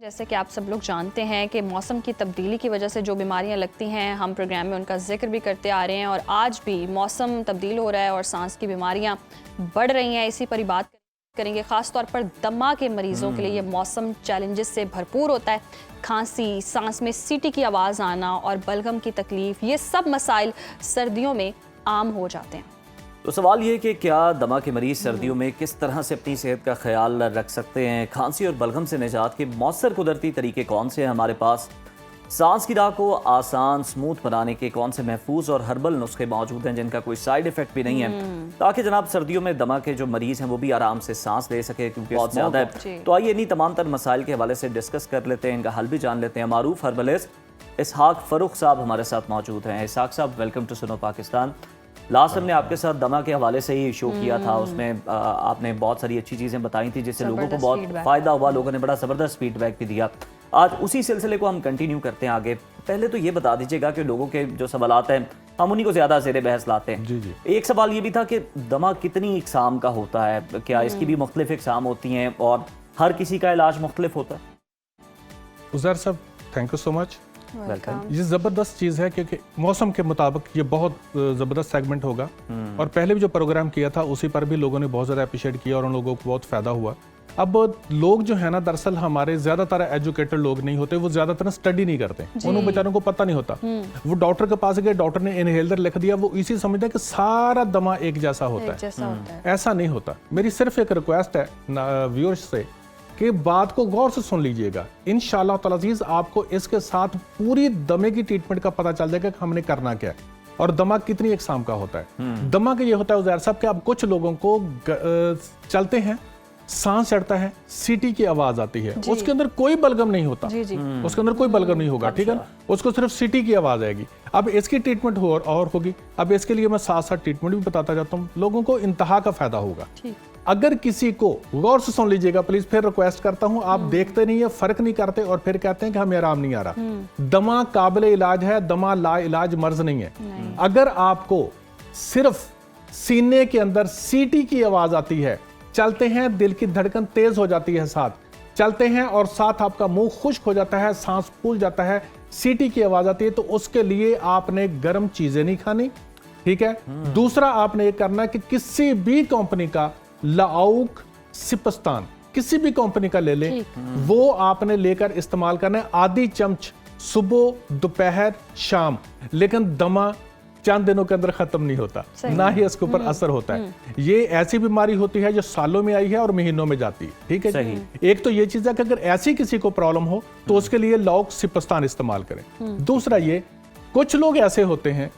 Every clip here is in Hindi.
जैसे कि आप सब लोग जानते हैं कि मौसम की तब्दीली की वजह से जो बीमारियां लगती हैं, हम प्रोग्राम में उनका जिक्र भी करते आ रहे हैं और आज भी मौसम तब्दील हो रहा है और सांस की बीमारियां बढ़ रही हैं। इसी पर ही बात करेंगे। ख़ास तौर पर दमा के मरीज़ों के लिए ये मौसम चैलेंजेस से भरपूर होता है। खांसी, सांस में सीटी की आवाज़ आना और बलगम की तकलीफ़, ये सब मसाइल सर्दियों में आम हो जाते हैं। तो सवाल ये कि क्या दमा के मरीज़ सर्दियों में किस तरह से अपनी सेहत का ख्याल रख सकते हैं? खांसी और बलगम से निजात के मौसर कुदरती तरीके कौन से हैं हमारे पास? सांस की राह को आसान स्मूथ बनाने के कौन से महफूज और हर्बल नुस्खे मौजूद हैं जिनका कोई साइड इफेक्ट भी नहीं है, ताकि जनाब सर्दियों में दमा के जो मरीज़ हैं वो भी आराम से सांस ले सके, क्योंकि बहुत ज़्यादा है। तो आइए इन्हीं तमाम तर मसाइल के हवाले से डिस्कस कर लेते हैं, इनका हल भी जान लेते हैं। मारूफ हर्बलिस्ट इसहाक फ़रूख साहब हमारे साथ मौजूद हैं। इसहाक साहब, वेलकम टू सुनो पाकिस्तान। लास्ट हमने आपके साथ दमा के हवाले से ही शो किया था, उसमें आपने बहुत सारी अच्छी चीज़ें बताई थी जिससे लोगों को बहुत फ़ायदा हुआ, लोगों ने बड़ा ज़बरदस्त फीडबैक भी दिया। आज उसी सिलसिले को हम कंटिन्यू करते हैं आगे। पहले तो ये बता दीजिएगा कि लोगों के जो सवालात हैं हम उन्हीं को ज़्यादा ज़ेरे बहस लाते हैं। जी जी। एक सवाल ये भी था कि दमा कितनी इकसाम का होता है, क्या इसकी भी मुख्तलिफ इकसाम होती हैं और हर किसी का इलाज मुख्तलिफ होता है? उज़ैर साहब, thank you so much. Welcome. ये ज़बरदस्त चीज़ है क्योंकि मौसम के मुताबिक ये बहुत ज़बरदस्त सेगमेंट होगा और पहले भी जो प्रोग्राम किया था उसी पर भी लोगों ने बहुत ज़्यादा अप्रिशिएट किया और उन लोगों को बहुत फ़ायदा हुआ। अब लोग जो है ना, दरअसल हमारे ज़्यादातर एजुकेटेड लोग नहीं होते, वो ज़्यादातर स्टडी नहीं करते, उन बेचारों को पता नहीं होता। वो डॉक्टर के पास गए, डॉक्टर ने इनहेलर लिख दिया, वो इसी समझते हैं कि सारा दमा एक जैसा होता है। ऐसा नहीं होता। मेरी सिर्फ एक रिक्वेस्ट है व्यूअर्स से कि बात को गौर से सुन लीजिएगा। इंशाअल्लाह ताला अज़ीज़ आपको इसके साथ पूरी दमे की ट्रीटमेंट का पता चल जाएगा कि हमने करना क्या है और दमा कितनी इकसाम का होता है। दमा का ये होता है उज़ैर साहब कि अब कुछ लोगों को चलते हैं, सांस चढ़ता है, सीटी की आवाज आती है, उसके अंदर कोई बलगम नहीं होता, उसके अंदर कोई बलगम नहीं होगा, ठीक है, उसको सिर्फ सीटी की आवाज आएगी। अब इसकी ट्रीटमेंट और होगी। अब इसके लिए मैं साथ साथ ट्रीटमेंट भी बताता जाता हूँ, लोगों को इंतहा का फायदा होगा। अगर किसी को, गौर से सुन लीजिएगा प्लीज, फिर रिक्वेस्ट करता हूं, आप देखते नहीं है, फर्क नहीं करते और फिर कहते हैं कि हमें आराम नहीं आ रहा। दमा काबिल इलाज है, दमा ला इलाज मर्ज नहीं है। अगर आपको सिर्फ सीने के अंदर सीटी की आवाज आती है, चलते हैं दिल की धड़कन तेज हो जाती है, साथ चलते हैं और साथ आपका मुंह खुश्क हो जाता है, सांस फूल जाता है, सीटी की आवाज आती है, तो उसके लिए आपने गर्म चीजें नहीं खानी, ठीक है। दूसरा आपने ये करना है कि किसी भी कंपनी का लाउक सिपस्तान, किसी भी कंपनी का ले लें, वो आपने लेकर इस्तेमाल करना है, आधी चम्मच सुबह, दोपहर, शाम। लेकिन दमा चंद दिनों के अंदर खत्म नहीं होता, ना ही इसके ऊपर असर होता है। ये ऐसी बीमारी होती है जो सालों में आई है और महीनों में जाती है, ठीक है जी? एक तो ये चीज है कि अगर ऐसी किसी को प्रॉब्लम हो तो उसके लिए लाउक सिपस्तान इस्तेमाल करें। दूसरा ये, कुछ लोग ऐसे होते हैं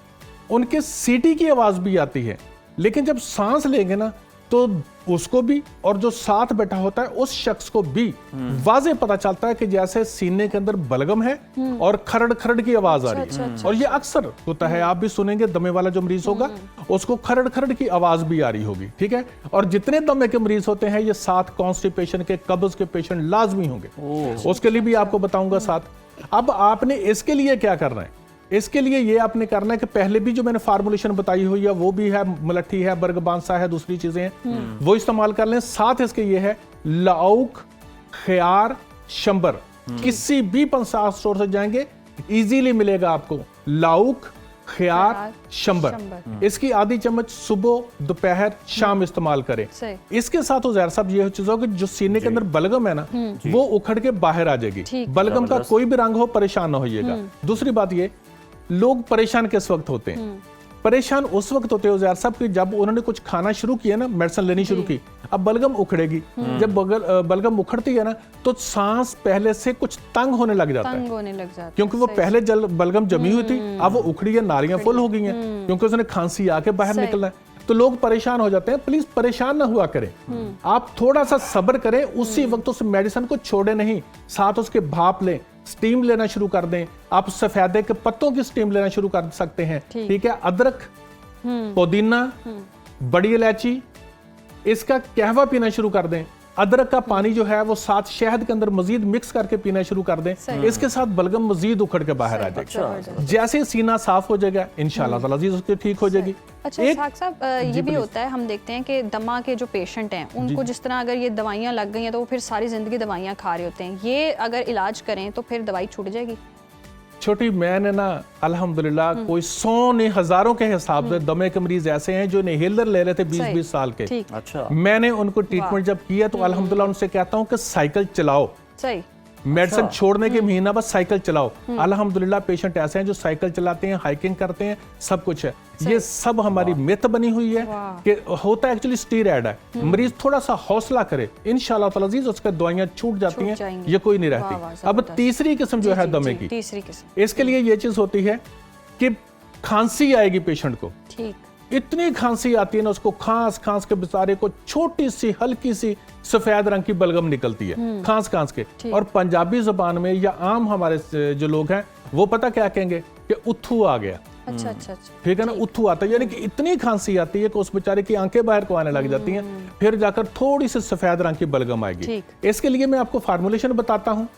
उनके सीटी की आवाज भी आती है, लेकिन जब सांस लेंगे ना तो उसको भी और जो साथ बैठा होता है उस शख्स को भी वाज़े पता चलता है कि जैसे सीने के अंदर बलगम है और खरड़ खरड़ की आवाज आ रही है। और ये अक्सर होता है, आप भी सुनेंगे, दमे वाला जो मरीज होगा उसको खरड़ खरड़ की आवाज भी आ रही होगी, ठीक है। और जितने दमे के मरीज होते हैं ये साथ कॉन्स्टिपेशन के, कब्ज के पेशेंट लाजमी होंगे, उसके लिए भी आपको बताऊंगा साथ। अब आपने इसके लिए क्या करना है, इसके लिए ये आपने करना है कि पहले भी जो मैंने फार्मूलेशन बताई हुई है वो भी है, मलट्ठी है, बर्गबांसा है, दूसरी चीजें हैं, वो इस्तेमाल कर लें। साथ इसके ये है लाउक, ख्यार, शंबर, किसी भी पंसार स्टोर से जाएंगे इजीली मिलेगा आपको लाउक, ख्यार, शंबर। इसकी आधी चम्मच सुबह, दोपहर, शाम इस्तेमाल करें। इसके साथ उज़ैर साहब ये चीज होगी, जो सीने के अंदर बलगम है ना वो उखड़ के बाहर आ जाएगी। बलगम का कोई भी रंग हो, परेशान ना होइएगा। दूसरी बात ये, लोग परेशान किस वक्त होते हैं? परेशान उस वक्त होते हैं उज़ैर साहब कि जब उन्होंने कुछ खाना शुरू किया ना, मेडिसिन लेनी शुरू की, अब बलगम उखड़ेगी। जब बलगम उखड़ती है ना तो सांस पहले से कुछ तंग होने लग जाता है, क्योंकि वो पहले बलगम जमी हुई थी, अब वो उखड़ी है, नालियां फुल हो गई हैं, क्योंकि उसने खांसी आके बाहर निकलना है, तो लोग परेशान हो जाते हैं। प्लीज परेशान ना हुआ करें, आप थोड़ा सा सब्र करें, उसी वक्त उस मेडिसिन को छोड़े नहीं, साथ उसके भाप लें, स्टीम लेना शुरू कर दें। आप सफेदे के पत्तों की स्टीम लेना शुरू कर सकते हैं, ठीक है। अदरक, पुदीना, बड़ी इलायची, इसका कहवा पीना शुरू कर दें। अदरक का पानी जो है वो साथ शहद के अंदर मजीद मिक्स करके पीना शुरू कर दें, इसके साथ बलगम मजीद उखड़ के बाहर आ जाएगा। जैसे सीना साफ हो जाएगा इंशाल्लाह ताला अजीज उसकी ठीक हो जाएगी। अच्छा इसहाक साहब, ये भी होता है, हम देखते हैं कि दमा के जो पेशेंट हैं उनको जिस तरह अगर ये दवाइयाँ लग गई हैं तो वो फिर सारी ज़िंदगी दवाइयाँ खा रहे होते हैं, ये अगर इलाज करें तो फिर दवाई छूट जाएगी? छोटी मैंने ना अल्हम्दुलिल्लाह कोई 100 नहीं हजारों के हिसाब से दमे के मरीज ऐसे हैं जो इनहेलर ले रहे थे 20-20 साल के। अच्छा, मैंने उनको ट्रीटमेंट जब किया तो अल्हम्दुलिल्लाह उनसे कहता हूँ कि साइकिल चलाओ, सही मेडिसिन छोड़ने के महीना बस साइकिल चलाओ। अल्हम्दुलिल्लाह पेशेंट ऐसे हैं जो साइकिल चलाते हैं, हाइकिंग करते हैं, सब कुछ है। ये सब हमारी मिथ बनी हुई है कि होता एक्चुअली स्टीरॉयड है। मरीज थोड़ा सा हौसला करे, इंशाल्लाह ताला अज़ीज़ उसके दवाइयां छूट जाती हैं, ये कोई नहीं रहती। अब तीसरी किस्म जो है दमे की, तीसरी किस्म, इसके लिए ये चीज होती है कि खांसी आएगी पेशेंट को, ठीक, इतनी खांसी आती है ना उसको, खांस खांस के बेचारे को छोटी सी हल्की सी सफेद रंग की बलगम निकलती है खांस खांस के। और पंजाबी जुबान में या आम हमारे जो लोग हैं वो पता क्या कहेंगे कि उथू आ गया। अच्छा अच्छा अच्छा, ठीक है ना, उथू आता है, यानी कि इतनी खांसी आती है कि उस बेचारे की आंखें बाहर को आने लग जाती हैं, फिर जाकर थोड़ी सी सफेद रंग की बलगम आएगी। इसके लिए मैं आपको फार्मूलेशन बताता हूँ,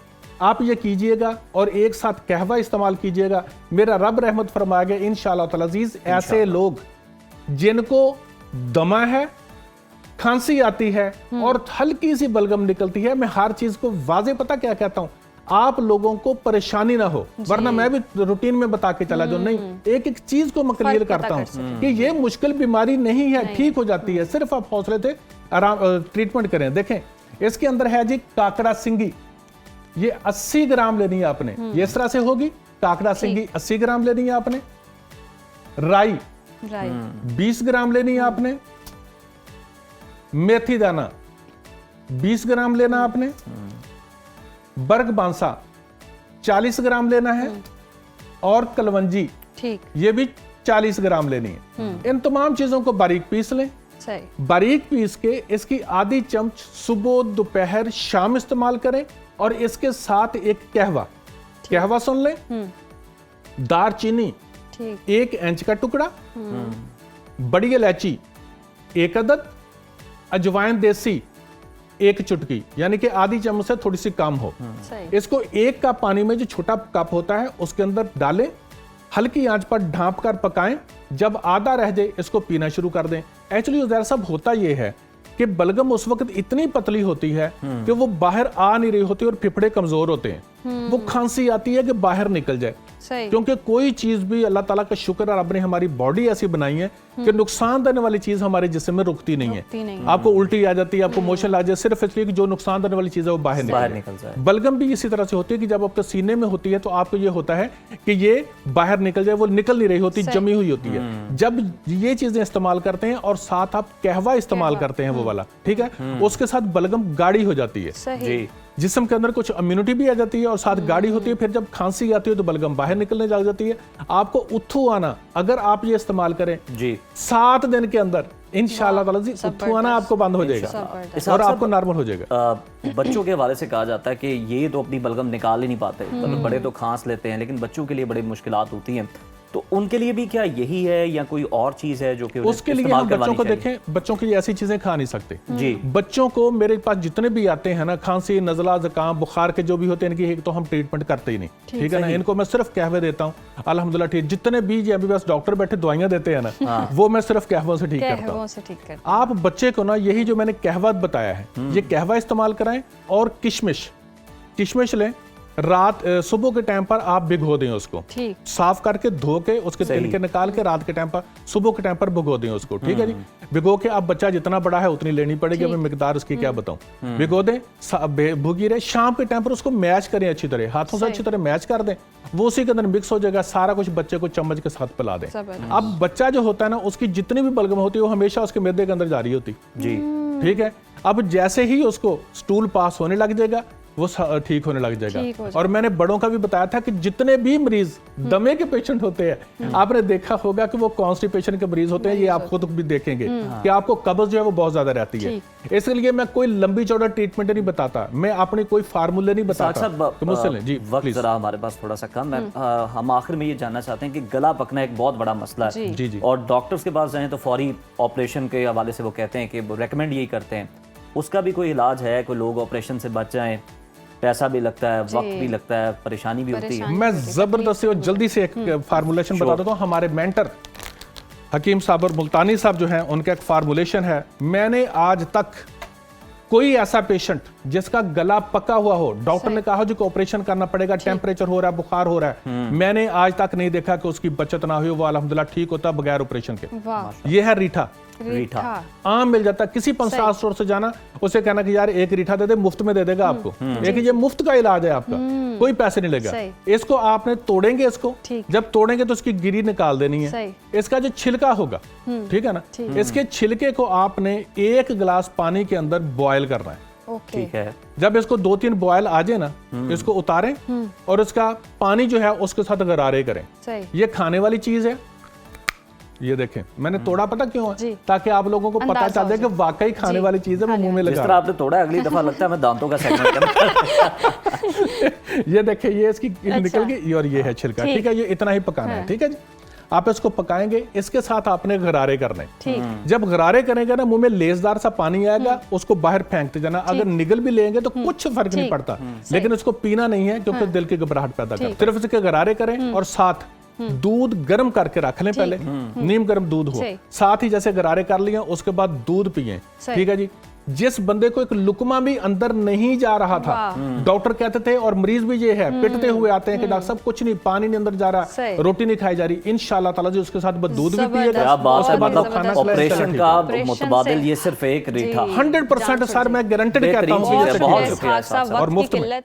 आप ये कीजिएगा और एक साथ कहवा इस्तेमाल कीजिएगा। मेरा रब रहमत फरमा गया इंशाअल्लाह ताला अज़ीज़, ऐसे लोग जिनको दमा है, खांसी आती है और हल्की सी बलगम निकलती है, मैं हर चीज को वाजे पता क्या कहता हूं, आप लोगों को परेशानी ना हो, वरना मैं भी रूटीन में बता के चला जाऊं, नहीं, एक एक चीज को मैं क्लियर करता हूं कि ये मुश्किल बीमारी नहीं है, ठीक हो जाती है, सिर्फ आप हौसले से आराम ट्रीटमेंट करें। देखें इसके अंदर है जी काकड़ा सिंगी, ये 80 ग्राम लेनी है आपने, ये इस तरह से होगी, काकड़ा सिंगी 80 ग्राम लेनी है आपने, राई 20 ग्राम लेनी है आपने, मेथी दाना 20 ग्राम लेना आपने, बर्ग बांसा 40 ग्राम लेना है, और कलवंजी ठीक, ये भी 40 ग्राम लेनी है। इन तमाम चीजों को बारीक पीस लें, सही, बारीक पीस के इसकी आधी चम्मच सुबह दोपहर शाम इस्तेमाल करें, और इसके साथ एक कहवा सुन लें, दारचीनी ठीक, 1 इंच का टुकड़ा, बड़ी इलायची 1 अदद, अजवाइन देसी 1 चुटकी, यानी कि आधी चम्मच से थोड़ी सी कम हो। सही, इसको 1 कप पानी में जो छोटा कप होता है उसके अंदर डालें, हल्की आंच पर ढांप कर पकाएं, जब आधा रह जाए इसको पीना शुरू कर दें। एक्चुअली ज़रा सब होता यह है कि बलगम उस वक्त इतनी पतली होती है कि वो बाहर आ नहीं रही होती और फेफड़े कमजोर होते हैं, वो खांसी आती है कि बाहर निकल जाए, सही, क्योंकि कोई चीज भी अल्लाह ताला का शुक्र है, रब ने हमारी बॉडी ऐसी बनाई है कि नुकसान देने वाली चीज हमारे जिस्म में रुकती नहीं है। आपको उल्टी आ जाती है, आपको मोशन आ जाए, सिर्फ इसलिए कि जो नुकसान देने वाली चीज है वो बाहर निकल जाए। बलगम भी इसी तरह से होती है कि जब आपके सीने में होती है तो आपको ये होता है कि ये बाहर निकल जाए, वो निकल नहीं रही होती, जमी हुई होती है। जब ये चीजें इस्तेमाल करते हैं और साथ आप कहवा इस्तेमाल करते हैं वो वाला, ठीक है, उसके साथ बलगम गाढ़ी हो जाती है, सही, जिस्म के अंदर कुछ इम्यूनिटी भी आ जाती है और साथ गाढ़ी होती है। फिर जब खांसी आती है तो बलगम बाहर निकलने लग जाती है। आपको उथू आना, अगर आप ये इस्तेमाल करें जी 7 दिन के अंदर इंशाअल्लाह ताला जी उथू आना आपको बंद हो जाएगा और आपको नॉर्मल हो जाएगा। बच्चों के हवाले से कहा जाता है कि ये तो अपनी बलगम निकाल ही नहीं पाते, मतलब बड़े तो खांस लेते हैं, लेकिन बच्चों के लिए बड़ी मुश्किलात होती हैं, तो उनके लिए भी क्या यही है या कोई और चीज है जो कि उसके लिए हम बच्चों को देखें, बच्चों के लिए ऐसी चीजें खा नहीं सकते जी। बच्चों को मेरे पास जितने भी आते हैं ना, खांसी, नजला, जुकाम, बुखार के जो भी होते हैं, इनकी एक तो हम ट्रीटमेंट करते ही नहीं, ठीक है ना, इनको मैं सिर्फ कहवे देता हूँ अल्हम्दुलिल्लाह ठीक। जितने भी एमबीबीएस डॉक्टर बैठे दवाइयां देते हैं ना, वो मैं सिर्फ कहवों से ठीक करता हूँ। आप बच्चे को ना यही जो मैंने कहवा बताया है, ये कहवा इस्तेमाल कराएं, और किशमिश लें, रात सुबह के टाइम पर आप भिगो दें उसको, साफ करके धो के उसके तिनके निकाल के रात के टाइम पर, सुबह के टाइम पर भिगो दें उसको, ठीक है जी। भिगो के आप बच्चा जितना बड़ा है उतनी लेनी पड़ेगी, मैं मिकदार उसकी क्या बताऊं, भिगो दें, भुगी रहे, शाम के टाइम पर उसको मैच करें अच्छी तरह, हाथों से अच्छी तरह मैच कर दें, वो उसी के अंदर मिक्स हो जाएगा, सारा कुछ बच्चे को चम्मच के साथ पिला दें। अब बच्चा जो होता है ना, उसकी जितनी भी बलगम होती है वो हमेशा उसके मैदे के अंदर जारी होती जी, ठीक है। अब जैसे ही उसको स्टूल पास होने लग जाएगा वो ठीक होने लग जाएगा। और मैंने बड़ों का भी बताया था कि जितने भी मरीज दमे के पेशेंट होते हैं, आपने देखा होगा कि वो कॉन्स्टिपेशन के मरीज होते हैं, ये आप खुद भी देखेंगे कि आपको कब्ज जो है वो बहुत ज्यादा रहती है। इसलिए मैं कोई लंबी चौड़ा ट्रीटमेंट नहीं बताता, मैं अपनी कोई फार्मूले नहीं बताता। तो मुझसे जी वक्त जरा हमारे पास थोड़ा सा कम है, हम आखिर में ये जानना चाहते हैं कि गला पकना एक बहुत बड़ा मसला है जी, और डॉक्टर्स के पास जाएं तो फौरी ऑपरेशन के हवाले से वो कहते हैं कि रेकमेंड यही करते हैं, उसका भी कोई इलाज है? कोई लोग ऑपरेशन से बच जाएं, पैसा भी लगता है, वक्त भी लगता है, परेशानी भी होती है। मैं जबरदस्ती और जल्दी से एक फार्मूलेशन बता देता हूँ। हमारे मेंटर हकीम साहब और मुल्तानी साहब जो हैं, उनका एक फार्मूलेशन है। मैंने आज तक कोई ऐसा पेशेंट जिसका गला पका हुआ हो, डॉक्टर ने कहा हो जो ऑपरेशन करना पड़ेगा, टेम्परेचर हो रहा है, बुखार हो रहा है, मैंने आज तक नहीं देखा कि उसकी बचत ना हुई, वो अल्हम्दुलिल्लाह ठीक होता बगैर ऑपरेशन के। वाह। ये है रीठा। रीठा आम मिल जाता है, किसी पंसार स्टोर से जाना, उसे कहना कि यार एक रीठा दे दे, मुफ्त में दे देगा आपको। एक ये मुफ्त का इलाज है आपका, कोई पैसे नहीं लगेगा। इसको आपने तोड़ेंगे, इसको जब तोड़ेंगे तो उसकी गिरी निकाल देनी है। इसका जो छिलका होगा, ठीक है ना, इसके छिलके को आपने 1 गिलास पानी के अंदर बॉयल करना है। ठीक है। जब इसको 2-3 बॉयल आ जाए ना, इसको उतारें और इसका पानी जो है उसके साथ गरारे करें। ये खाने वाली चीज है। ये देखें, मैंने तोड़ा, पता क्यों है? ताकि आप लोगों को पता चल जाए कि वाकई खाने वाली चीज है, वो मुंह में लगा। जिस तरह आपने तोड़ा, अगली दफा लगता है मैं दांतों का सेगमेंट करना। ये देखें, ये इसकी निकल गई और ये है छिलका। ठीक है, ये इतना ही पकाना है। ठीक है जी, आप इसको पकाएंगे, इसके साथ आपने गरारे करने। जब गरारे करेंगे ना, मुंह में लेसदार सा पानी आएगा, उसको बाहर फेंकते जाना। अगर निगल भी लेंगे तो कुछ फर्क नहीं पड़ता, लेकिन इसको पीना नहीं है क्योंकि दिल की घबराहट पैदा करता है। सिर्फ इसके गरारे करें और साथ दूध गर्म करके रख लें। पहले नीम गर्म दूध हो, साथ ही जैसे गरारे कर लिए, उसके बाद दूध पिए। ठीक है जी। जिस बंदे को एक लुकमा भी अंदर नहीं जा रहा था, डॉक्टर कहते थे, और मरीज भी ये है, पिटते हुए आते हैं कि डॉक्टर साहब कुछ नहीं, पानी नहीं अंदर जा रहा, रोटी नहीं खाई जा रही, इंशाल्लाह ताला जी उसके साथ दूध भी पिएगा। क्या बात है, मतलब ऑपरेशन का मुतबादिल ये सिर्फ एक रीठा। 100% सर, मैं गारंटेड कहता हूँ। बहुत शुक्रिया। और मुफ्त में।